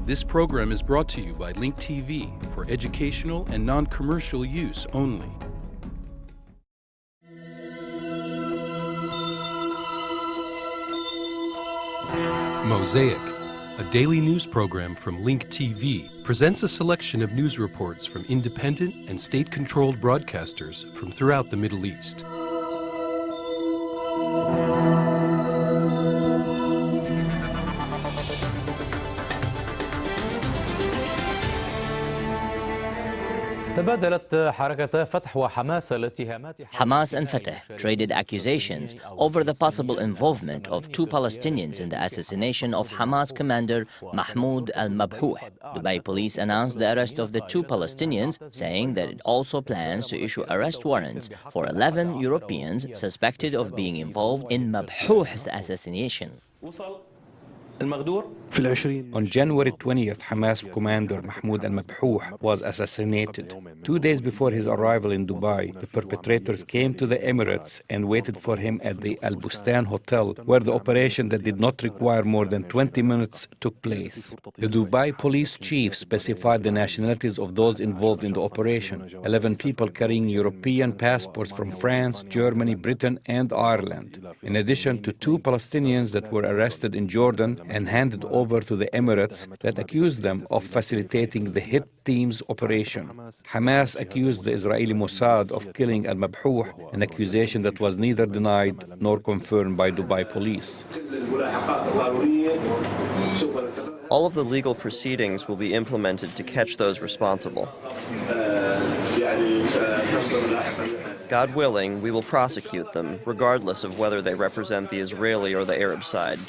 This program is brought to you by Link TV for educational and non-commercial use only. Mosaic, a daily news program from Link TV, presents a selection of news reports from independent and state-controlled broadcasters from throughout the Middle East. Hamas and Fatah traded accusations over the possible involvement of two Palestinians in the assassination of Hamas commander Mahmoud al-Mabhouh. Dubai police announced the arrest of the two Palestinians, saying that it also plans to issue arrest warrants for 11 Europeans suspected of being involved in Mabhouh's assassination. On January 20th, Hamas commander Mahmoud al-Mabhouh was assassinated. 2 days before his arrival in Dubai, the perpetrators came to the Emirates and waited for him at the Al Bustan Hotel, where the operation that did not require more than 20 minutes took place. The Dubai police chief specified the nationalities of those involved in the operation: 11 people carrying European passports from France, Germany, Britain, and Ireland, in addition to 2 Palestinians that were arrested in Jordan and handed over to the Emirates that accused them of facilitating the hit team's operation. Hamas accused the Israeli Mossad of killing al-Mabhouh, an accusation that was neither denied nor confirmed by Dubai police. All of the legal proceedings will be implemented to catch those responsible. God willing, we will prosecute them, regardless of whether they represent the Israeli or the Arab side.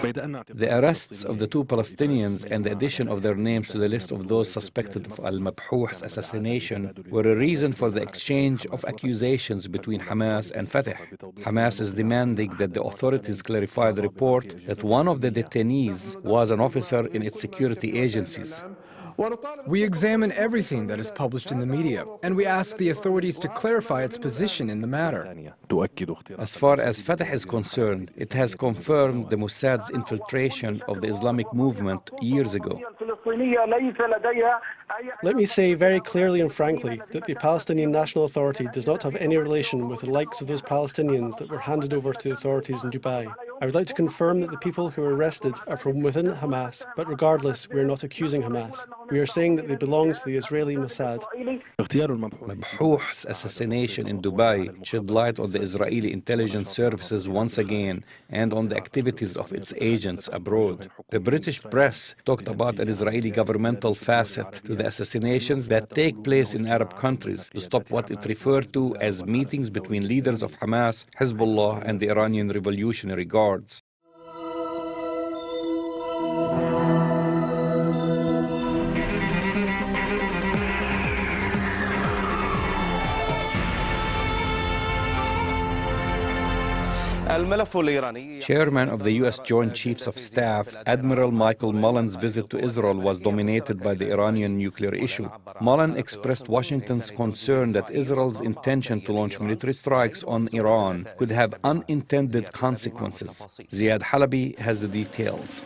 The arrests of the 2 Palestinians and the addition of their names to the list of those suspected of al-Mabhouh's assassination were a reason for the exchange of accusations between Hamas and Fatah. Hamas is demanding that the authorities clarify the report that one of the detainees was an officer in its security agencies. We examine everything that is published in the media, and we ask the authorities to clarify its position in the matter. As far as Fatah is concerned, it has confirmed the Mossad's infiltration of the Islamic movement years ago. Let me say very clearly and frankly that the Palestinian National Authority does not have any relation with the likes of those Palestinians that were handed over to the authorities in Dubai. I would like to confirm that the people who were arrested are from within Hamas, but regardless, we are not accusing Hamas. We are saying that they belong to the Israeli Mossad. Mabhouh's assassination in Dubai shed light on the Israeli intelligence services once again and on the activities of its agents abroad. The British press talked about an Israeli governmental facet to the assassinations that take place in Arab countries to stop what it referred to as meetings between leaders of Hamas, Hezbollah, and the Iranian Revolutionary Guards. Chairman of the U.S. Joint Chiefs of Staff, Admiral Michael Mullens' visit to Israel was dominated by the Iranian nuclear issue. Mullens expressed Washington's concern that Israel's intention to launch military strikes on Iran could have unintended consequences. Ziad Halabi has the details.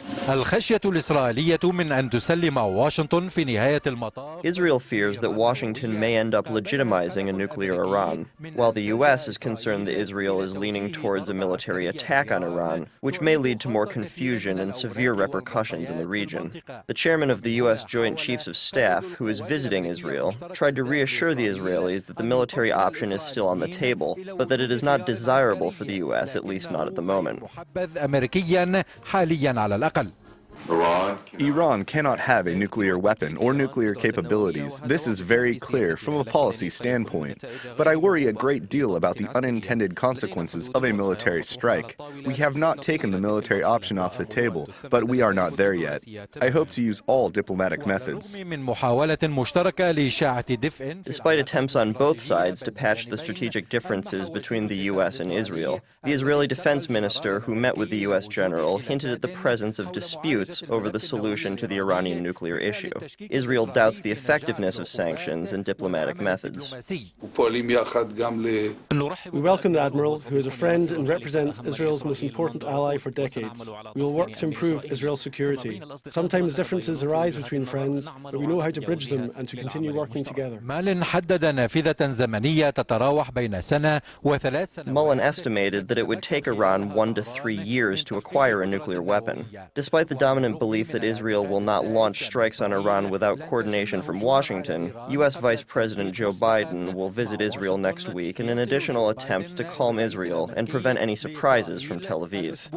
Israel fears that Washington may end up legitimizing a nuclear Iran, while the U.S. is concerned that Israel is leaning towards a military attack on Iran, which may lead to more confusion and severe repercussions in the region. The chairman of the U.S. Joint Chiefs of Staff, who is visiting Israel, tried to reassure the Israelis that the military option is still on the table, but that it is not desirable for the U.S., at least not at the moment. Iran cannot have a nuclear weapon or nuclear capabilities. This is very clear from a policy standpoint. But I worry a great deal about the unintended consequences of a military strike. We have not taken the military option off the table, but we are not there yet. I hope to use all diplomatic methods. Despite attempts on both sides to patch the strategic differences between the U.S. and Israel, the Israeli defense minister who met with the U.S. general hinted at the presence of disputes disputes over the solution to the Iranian nuclear issue. Israel doubts the effectiveness of sanctions and diplomatic methods. We welcome the Admiral, who is a friend and represents Israel's most important ally for decades. We will work to improve Israel's security. Sometimes differences arise between friends, but we know how to bridge them and to continue working together. Mullen estimated that it would take Iran 1 to 3 years to acquire a nuclear weapon. Despite the dominant belief that Israel will not launch strikes on Iran without coordination from Washington, U.S. Vice President Joe Biden will visit Israel next week in an additional attempt to calm Israel and prevent any surprises from Tel Aviv.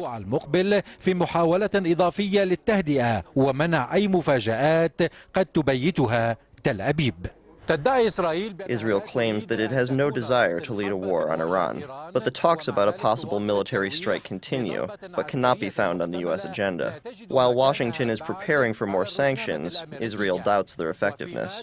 إضافية للتهدئة ومنع أي مفاجآت قد تبيتها تل أبيب. Israel claims that it has no desire to lead a war on Iran, but the talks about a possible military strike continue, but cannot be found on the U.S. agenda. While Washington is preparing for more sanctions, Israel doubts their effectiveness.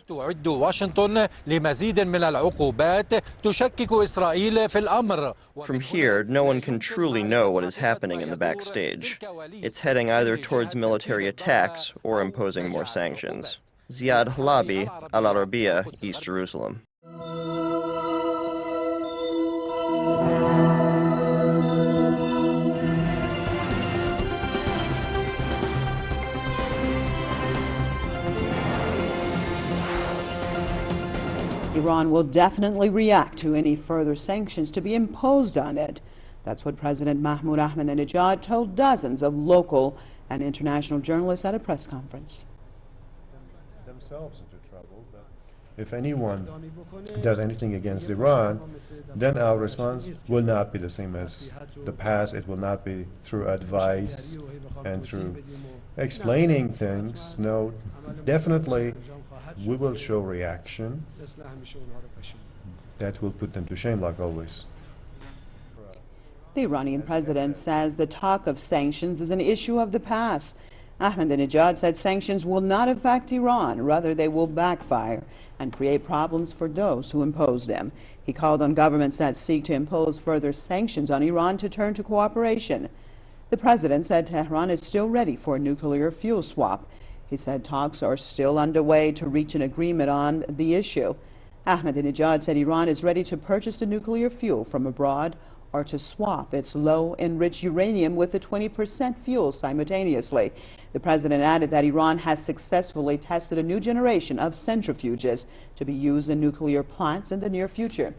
From here, no one can truly know what is happening in the backstage. It's heading either towards military attacks or imposing more sanctions. Ziad Halabi, Al Arabiya, East Jerusalem. Iran will definitely react to any further sanctions to be imposed on it. That's what President Mahmoud Ahmadinejad told dozens of local and international journalists at a press conference. Themselves into trouble, but if anyone does anything against Iran, then our response will not be the same as the past. It will not be through advice and through explaining things. No, definitely we will show reaction that will put them to shame, like always. The Iranian president says the talk of sanctions is an issue of the past. Ahmadinejad said sanctions will not affect Iran, rather they will backfire and create problems for those who impose them. He called on governments that seek to impose further sanctions on Iran to turn to cooperation. The president said Tehran is still ready for a nuclear fuel swap. He said talks are still underway to reach an agreement on the issue. Ahmadinejad said Iran is ready to purchase the nuclear fuel from abroad or to swap its low-enriched uranium with the 20% fuel simultaneously. The president added that Iran has successfully tested a new generation of centrifuges to be used in nuclear plants in the near future.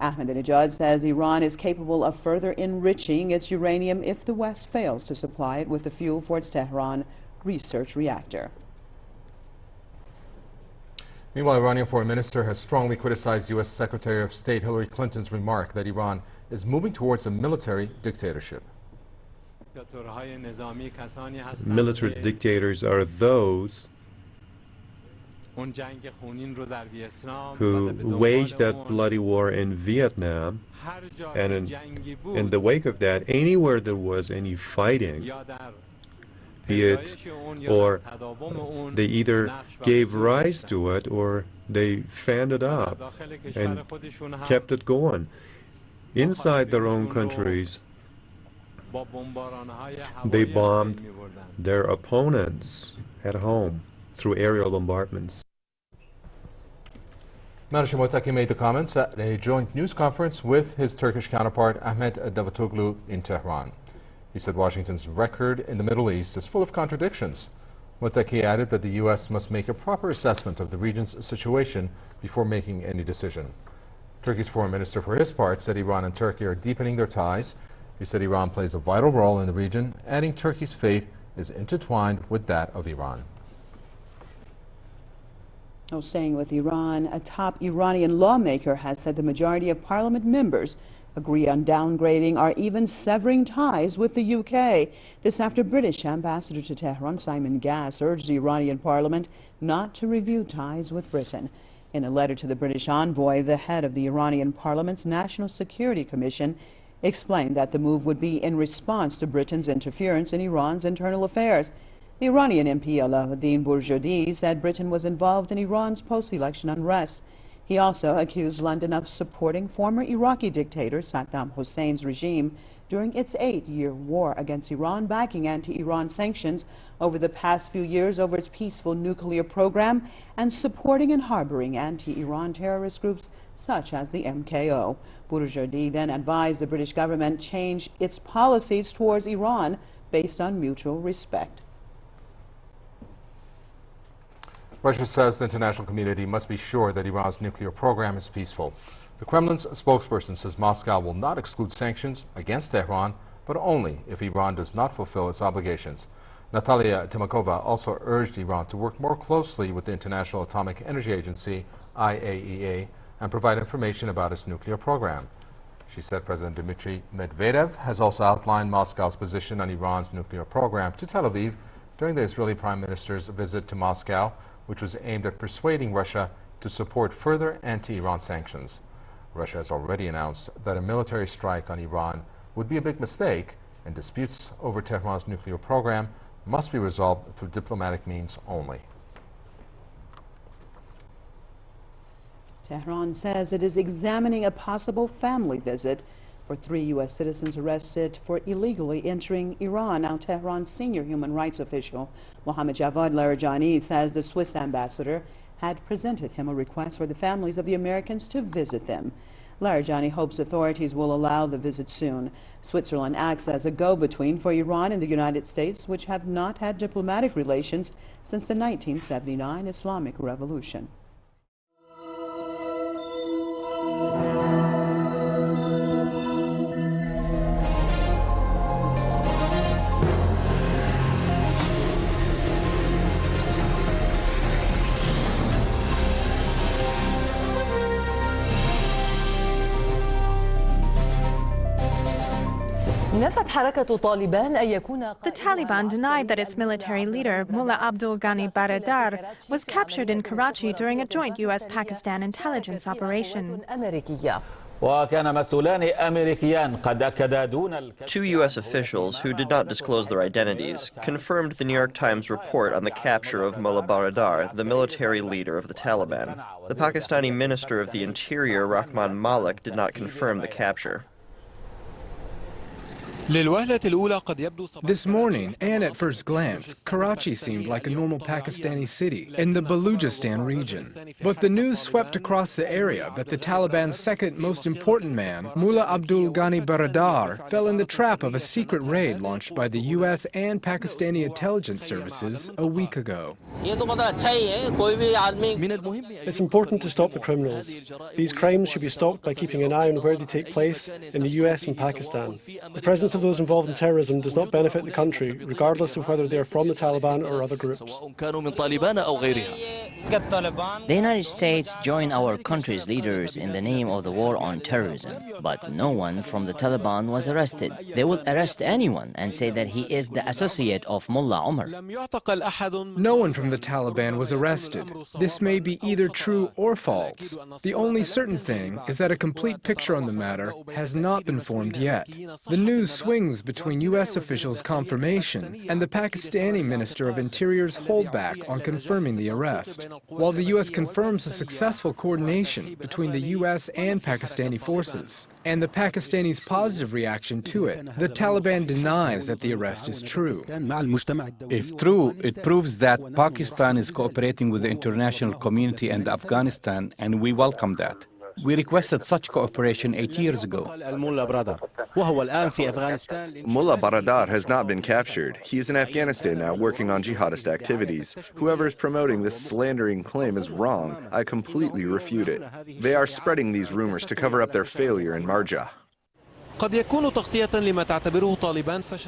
Ahmadinejad says Iran is capable of further enriching its uranium if the West fails to supply it with the fuel for its Tehran research reactor. Meanwhile, Iranian foreign minister has strongly criticized U.S. Secretary of State Hillary Clinton's remark that Iran is moving towards a military dictatorship. Military dictators are those who waged that bloody war in Vietnam, and in the wake of that, anywhere there was any fighting, be it, or they either gave rise to it or they fanned it up and kept it going. Inside their own countries, they bombed their opponents at home through aerial bombardments. Manager Motaki made the comments at a joint news conference with his Turkish counterpart Ahmet Davutoglu in Tehran. He said Washington's record in the Middle East is full of contradictions. Motaki added that the U.S. must make a proper assessment of the region's situation before making any decision. Turkey's foreign minister, for his part, said Iran and Turkey are deepening their ties. He said Iran plays a vital role in the region, adding Turkey's fate is intertwined with that of Iran. Now, staying with Iran, a top Iranian lawmaker has said the majority of parliament members agree on downgrading or even severing ties with the UK. This after British Ambassador to Tehran Simon Gass urged the Iranian parliament not to review ties with Britain. In a letter to the British envoy, the head of the Iranian parliament's National Security Commission explained that the move would be in response to Britain's interference in Iran's internal affairs. The Iranian MP Alauddin Burjudi said Britain was involved in Iran's post-election unrest. He also accused London of supporting former Iraqi dictator Saddam Hussein's regime during its 8-year war against Iran, backing anti-Iran sanctions over the past few years over its peaceful nuclear program, and supporting and harboring anti-Iran terrorist groups such as the MKO. Bourjadi then advised the British government change its policies towards Iran based on mutual respect. Russia says the international community must be sure that Iran's nuclear program is peaceful. The Kremlin's spokesperson says Moscow will not exclude sanctions against Tehran, but only if Iran does not fulfill its obligations. Natalia Timakova also urged Iran to work more closely with the International Atomic Energy Agency, IAEA, and provide information about its nuclear program. She said President Dmitry Medvedev has also outlined Moscow's position on Iran's nuclear program to Tel Aviv during the Israeli Prime Minister's visit to Moscow, which was aimed at persuading Russia to support further anti-Iran sanctions. Russia has already announced that a military strike on Iran would be a big mistake, and disputes over Tehran's nuclear program must be resolved through diplomatic means only. Tehran says it is examining a possible family visit for 3 U.S. citizens arrested for illegally entering Iran. Now, Tehran's senior human rights official, Mohammad Javad Larijani, says the Swiss ambassador had presented him a request for the families of the Americans to visit them. Larijani hopes authorities will allow the visit soon. Switzerland acts as a go-between for Iran and the United States, which have not had diplomatic relations since the 1979 Islamic Revolution. The Taliban denied that its military leader, Mullah Abdul Ghani Baradar, was captured in Karachi during a joint U.S.-Pakistan intelligence operation. 2 U.S. officials, who did not disclose their identities, confirmed the New York Times report on the capture of Mullah Baradar, the military leader of the Taliban. The Pakistani Minister of the Interior, Rahman Malik, did not confirm the capture. This morning, and at first glance, Karachi seemed like a normal Pakistani city in the Balochistan region. But the news swept across the area that the Taliban's second most important man, Mullah Abdul Ghani Baradar, fell in the trap of a secret raid launched by the U.S. and Pakistani intelligence services a week ago. It's important to stop the criminals. These crimes should be stopped by keeping an eye on where they take place in the U.S. and Pakistan. The presence of those involved in terrorism does not benefit the country, regardless of whether they are from the Taliban or other groups. The United States joined our country's leaders in the name of the war on terrorism, but no one from the Taliban was arrested. They will arrest anyone and say that he is the associate of Mullah Omar. No one from the Taliban was arrested. This may be either true or false. The only certain thing is that a complete picture on the matter has not been formed yet. The news swings between U.S. officials' confirmation and the Pakistani Minister of Interior's holdback on confirming the arrest. While the U.S. confirms a successful coordination between the U.S. and Pakistani forces, and the Pakistanis' positive reaction to it, the Taliban denies that the arrest is true. If true, it proves that Pakistan is cooperating with the international community and Afghanistan, and we welcome that. We requested such cooperation 8 years ago. Mullah Baradar has not been captured. He is in Afghanistan now working on jihadist activities. Whoever is promoting this slandering claim is wrong. I completely refute it. They are spreading these rumors to cover up their failure in Marja.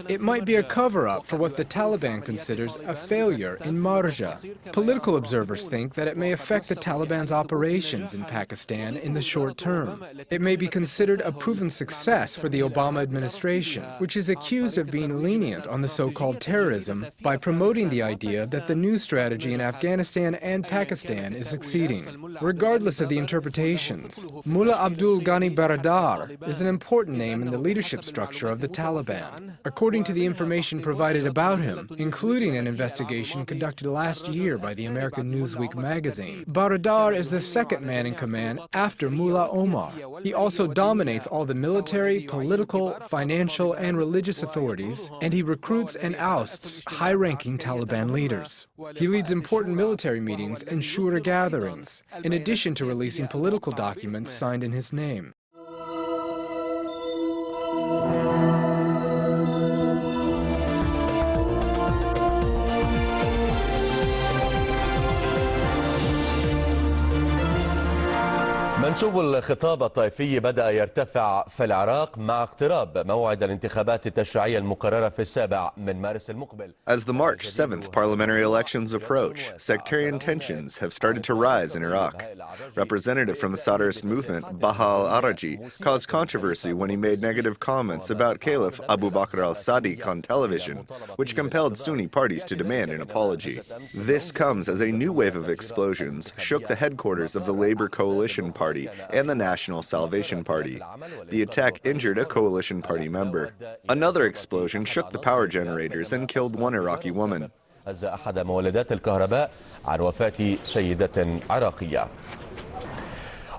It might be a cover-up for what the Taliban considers a failure in Marja. Political observers think that it may affect the Taliban's operations in Pakistan in the short term. It may be considered a proven success for the Obama administration, which is accused of being lenient on the so-called terrorism by promoting the idea that the new strategy in Afghanistan and Pakistan is succeeding. Regardless of the interpretations, Mullah Abdul Ghani Baradar is an important name in examine the leadership structure of the Taliban. According to the information provided about him, including an investigation conducted last year by the American Newsweek magazine, Baradar is the second man in command after Mullah Omar. He also dominates all the military, political, financial, and religious authorities, and he recruits and ousts high-ranking Taliban leaders. He leads important military meetings and shura gatherings, in addition to releasing political documents signed in his name. منسوب الخطاب الطائفي بدأ يرتفع في العراق مع اقتراب موعد الانتخابات التشريعية المقررة في 7 مارس المقبل. As the March 7th parliamentary elections approach, sectarian tensions have started to rise in Iraq. Representative from the Sadirist movement, Baha al-Araji, caused controversy when he made negative comments about Caliph Abu Bakr al-Sadiq on television, which compelled Sunni parties to demand an apology. This comes as a new wave of explosions shook the headquarters of the Labour Coalition Party and the National Salvation Party. The attack injured a coalition party member. Another explosion shook the power generators and killed one Iraqi woman. أحد مولدات الكهرباء عن وفاة سيدة عراقية.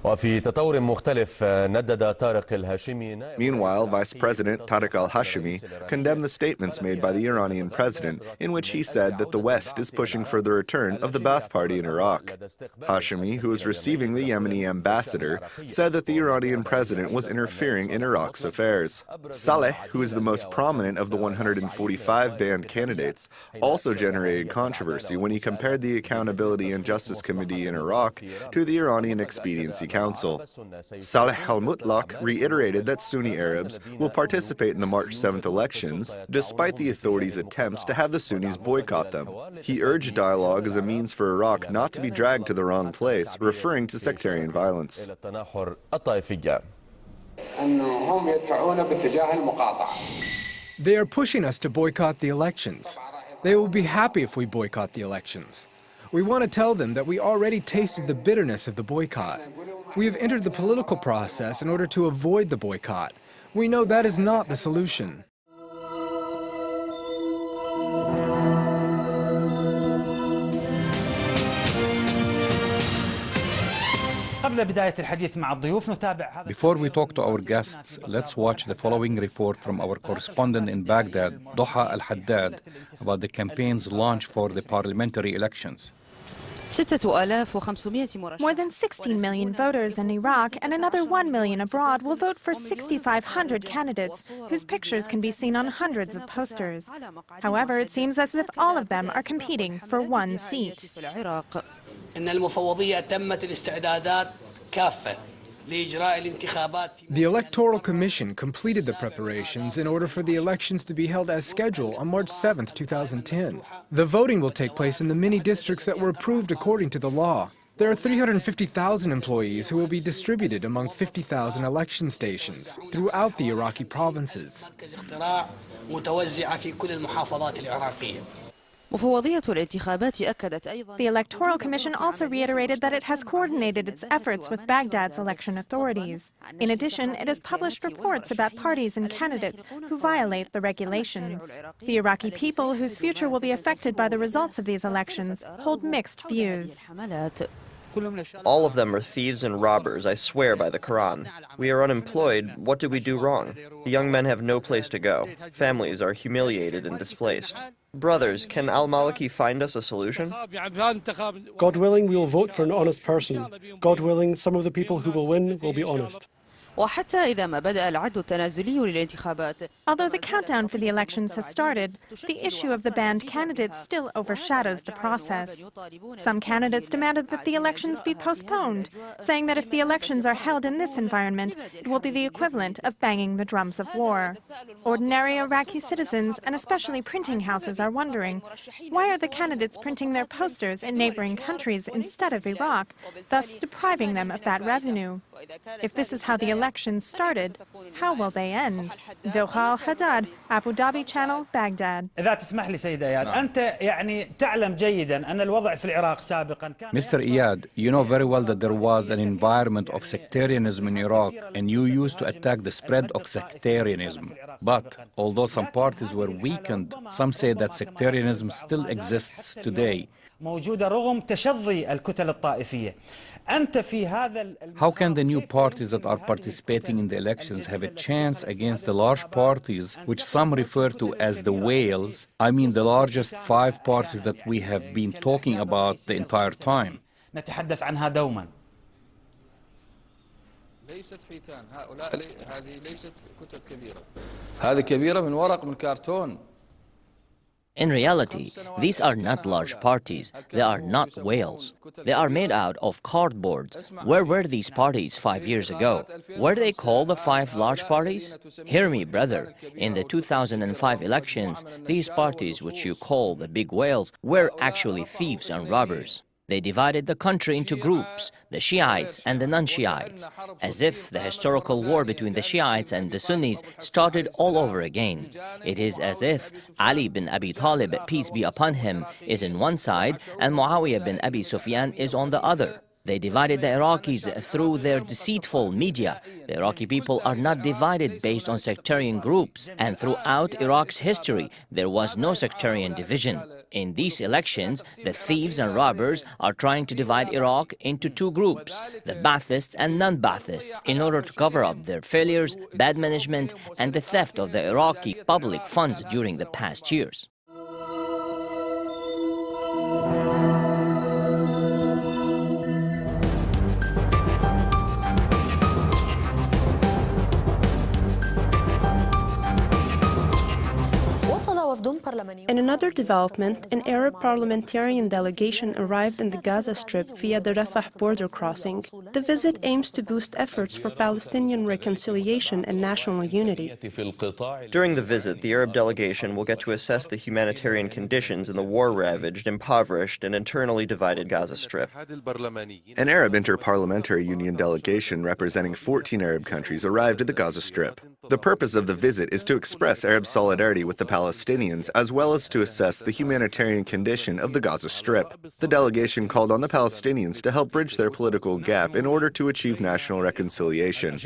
وفي تطور مختلف ندد طارق الهاشمي. Meanwhile, Vice President Tariq al-Hashimi condemned the statements made by the Iranian president in which he said that the West is pushing for the return of the Ba'ath Party in Iraq. Hashimi, who was receiving the Yemeni ambassador, said that the Iranian president was interfering in Iraq's affairs. Saleh, who is the most prominent of the 145 banned candidates, also generated controversy when he compared the Accountability and Justice Committee in Iraq to the Iranian Expediency Council. Saleh al-Mutlaq reiterated that Sunni Arabs will participate in the March 7th elections, despite the authorities' attempts to have the Sunnis boycott them. He urged dialogue as a means for Iraq not to be dragged to the wrong place, referring to sectarian violence. They are pushing us to boycott the elections. They will be happy if we boycott the elections. We want to tell them that we already tasted the bitterness of the boycott. We have entered the political process in order to avoid the boycott. We know that is not the solution. Before we talk to our guests, let's watch the following report from our correspondent in Baghdad, Doha Al-Haddad, about the campaign's launch for the parliamentary elections. More than 16 million voters in Iraq and another 1 million abroad will vote for 6,500 candidates whose pictures can be seen on hundreds of posters. However, it seems as if all of them are competing for one seat. The Electoral Commission completed the preparations in order for the elections to be held as scheduled on March 7, 2010. The voting will take place in the many districts that were approved according to the law. There are 350,000 employees who will be distributed among 50,000 election stations throughout the Iraqi provinces. The Electoral Commission also reiterated that it has coordinated its efforts with Baghdad's election authorities. In addition, it has published reports about parties and candidates who violate the regulations. The Iraqi people, whose future will be affected by the results of these elections, hold mixed views. All of them are thieves and robbers, I swear by the Quran. We are unemployed. What did we do wrong? The young men have no place to go. Families are humiliated and displaced. Brothers, can al-Maliki find us a solution? God willing, we will vote for an honest person. God willing, some of the people who will win will be honest. Although the countdown for the elections has started, the issue of the banned candidates still overshadows the process. Some candidates demanded that the elections be postponed, saying that if the elections are held in this environment, it will be the equivalent of banging the drums of war. Ordinary Iraqi citizens, and especially printing houses, are wondering, why are the candidates printing their posters in neighboring countries instead of Iraq, thus depriving them of that revenue? If this is how the elections elections started, how will they end? Doha Al-Haddad, Abu Dhabi Channel, Baghdad. Mr. Iyad, you know very well that there was an environment of sectarianism in Iraq, and you used to attack the spread of sectarianism. But although some parties were weakened, some say that sectarianism still exists today. How can the new parties that are participating in the elections have a chance against the large parties, which some refer to as the whales? I mean the largest 5 parties that we have been talking about the entire time. In reality, these are not large parties. They are not whales. They are made out of cardboard. Where were these parties 5 years ago? Were they called the 5 large parties? Hear me, brother. In the 2005 elections, these parties, which you call the big whales, were actually thieves and robbers. They divided the country into groups, the Shiites and the non-Shiites, as if the historical war between the Shiites and the Sunnis started all over again. It is as if Ali bin Abi Talib, peace be upon him, is in one side and Muawiyah bin Abi Sufyan is on the other. They divided the Iraqis through their deceitful media. The Iraqi people are not divided based on sectarian groups, and throughout Iraq's history, there was no sectarian division. In these elections, the thieves and robbers are trying to divide Iraq into 2 groups, the Baathists and non-Baathists, in order to cover up their failures, bad management, and the theft of the Iraqi public funds during the past years. In another development, an Arab parliamentarian delegation arrived in the Gaza Strip via the Rafah border crossing. The visit aims to boost efforts for Palestinian reconciliation and national unity. During the visit, the Arab delegation will get to assess the humanitarian conditions in the war-ravaged, impoverished, and internally divided Gaza Strip. An Arab Inter-Parliamentary Union delegation representing 14 Arab countries arrived at the Gaza Strip. The purpose of the visit is to express Arab solidarity with the Palestinians, as well as to assess the humanitarian condition of the Gaza Strip. The delegation called on the Palestinians to help bridge their political gap in order to achieve national reconciliation.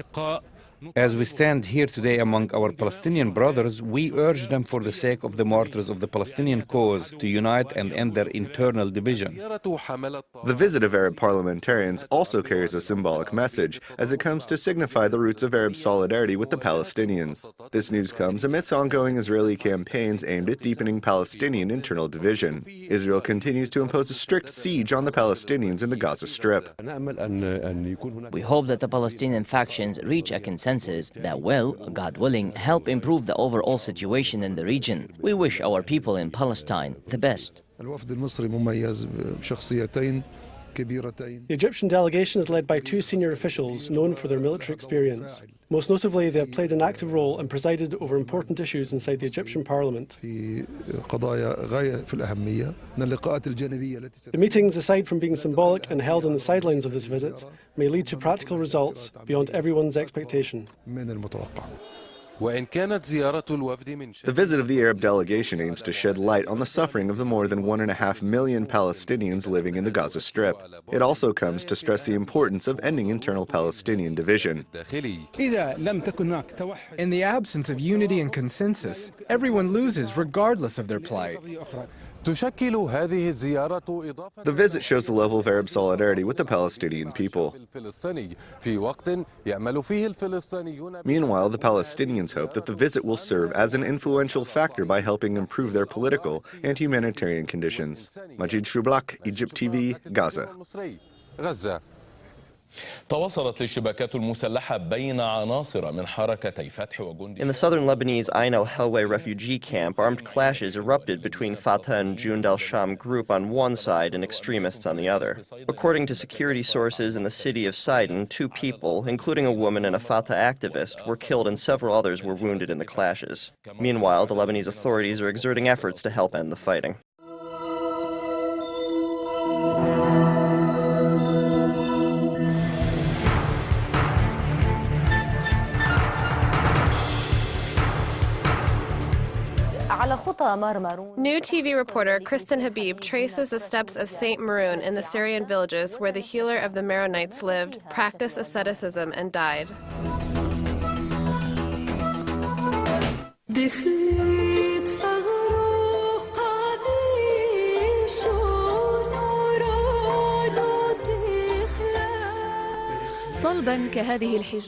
As we stand here today among our Palestinian brothers, we urge them for the sake of the martyrs of the Palestinian cause to unite and end their internal division. The visit of Arab parliamentarians also carries a symbolic message as it comes to signify the roots of Arab solidarity with the Palestinians. This news comes amidst ongoing Israeli campaigns aimed at deepening Palestinian internal division. Israel continues to impose a strict siege on the Palestinians in the Gaza Strip. We hope that the Palestinian factions reach a consensus that will, God willing, help improve the overall situation in the region. We wish our people in Palestine the best. The Egyptian delegation is led by 2 senior officials known for their military experience. Most notably, they have played an active role and presided over important issues inside the Egyptian parliament. The meetings, aside from being symbolic and held on the sidelines of this visit, may lead to practical results beyond everyone's expectation. The visit of the Arab delegation aims to shed light on the suffering of the more than 1.5 million Palestinians living in the Gaza Strip. It also comes to stress the importance of ending internal Palestinian division. In the absence of unity and consensus, everyone loses regardless of their plight. The visit shows the level of Arab solidarity with the Palestinian people. Meanwhile, the Palestinians hope that the visit will serve as an influential factor by helping improve their political and humanitarian conditions. Majid Shublak, Egypt TV, Gaza. تواصلت الاشتباكات المسلحة بين عناصر من حركتي فتح وجند. In the southern Lebanese Ain al-Helway refugee camp, armed clashes erupted between Fatah and Jund al-Sham group on one side and extremists on the other. According to security sources in the city of Sidon, 2 people, including a woman and a Fatah activist, were killed and several others were wounded in the clashes. Meanwhile, the Lebanese authorities are exerting efforts to help end the fighting. New TV reporter Kristen Habib traces the steps of Saint Maroon in the Syrian villages where the healer of the Maronites lived, practiced asceticism, and died.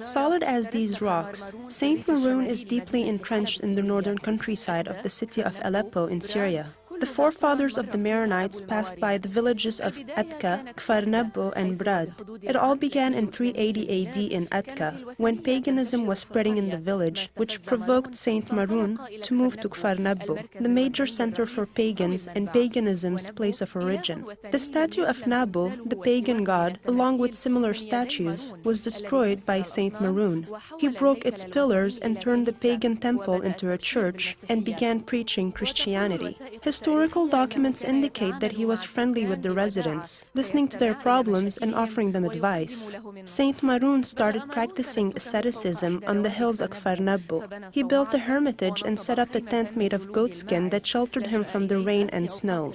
Solid as these rocks, Saint Maroon is deeply entrenched in the northern countryside of the city of Aleppo in Syria. The forefathers of the Maronites passed by the villages of Atka, Kfar Nabbo, and Brad. It all began in 380 AD in Atka, when paganism was spreading in the village, which provoked Saint Maroon to move to Kfar Nabbo, the major center for pagans and paganism's place of origin. The statue of Nabbo, the pagan god, along with similar statues, was destroyed by Saint Maroon. He broke its pillars and turned the pagan temple into a church and began preaching Christianity. Historical documents indicate that he was friendly with the residents, listening to their problems and offering them advice. Saint Maroon started practicing asceticism on the hills of Kfar Nabbo. He built a hermitage and set up a tent made of goatskin that sheltered him from the rain and snow.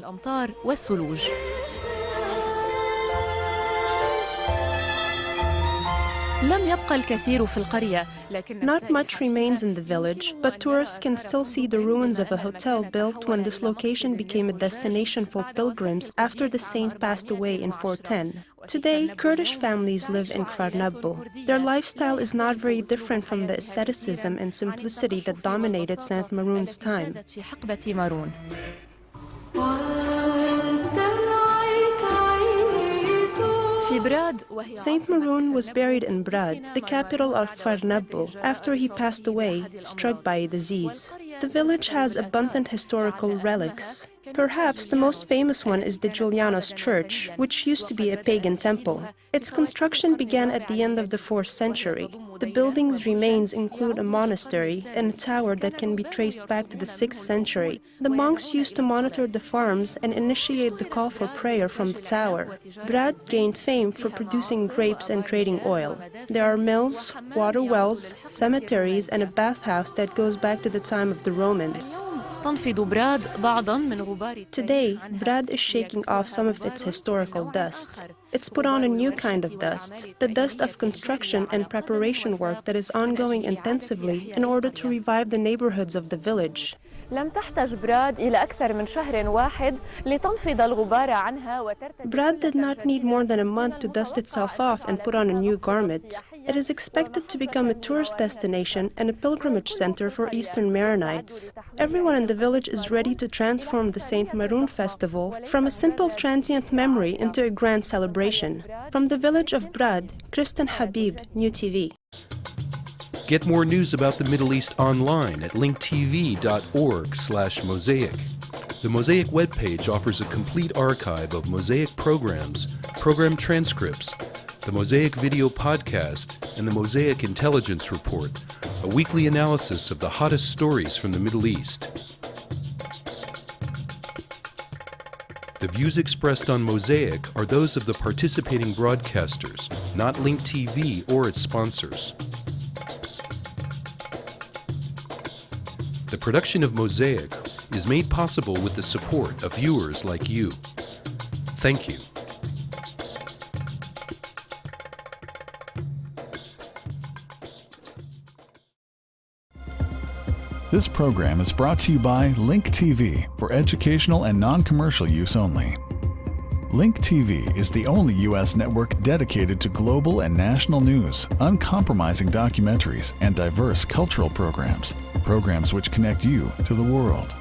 Not much remains in the village, but tourists can still see the ruins of a hotel built when this location became a destination for pilgrims after the saint passed away in 410. Today, Kurdish families live in Kfar Nabbo. Their lifestyle is not very different from the asceticism and simplicity that dominated Saint Maroon's time. Saint Maroon was buried in Brad, the capital of Kfar Nabbo, after he passed away, struck by a disease. The village has abundant historical relics. Perhaps the most famous one is the Julianos Church, which used to be a pagan temple. Its construction began at the end of the 4th century. The building's remains include a monastery and a tower that can be traced back to the 6th century. The monks used to monitor the farms and initiate the call for prayer from the tower. Brad gained fame for producing grapes and trading oil. There are mills, water wells, cemeteries, and a bathhouse that goes back to the time of the Romans. Today, Brad is shaking off some of its historical dust. It's put on a new kind of dust, the dust of construction and preparation work that is ongoing intensively in order to revive the neighborhoods of the village. Brad did not need more than a month to dust itself off and put on a new garment. It is expected to become a tourist destination and a pilgrimage center for Eastern Maronites. Everyone in the village is ready to transform the Saint Maroon festival from a simple transient memory into a grand celebration. From the village of Brad, Kristen Habib, New TV. Get more news about the Middle East online at linktv.org/Mosaic. The Mosaic webpage offers a complete archive of Mosaic programs, program transcripts, the Mosaic video podcast, and the Mosaic Intelligence Report, a weekly analysis of the hottest stories from the Middle East. The views expressed on Mosaic are those of the participating broadcasters, not Link TV or its sponsors. The production of Mosaic is made possible with the support of viewers like you. Thank you. This program is brought to you by Link TV for educational and non-commercial use only. Link TV is the only U.S. network dedicated to global and national news, uncompromising documentaries, and diverse cultural programs which connect you to the world.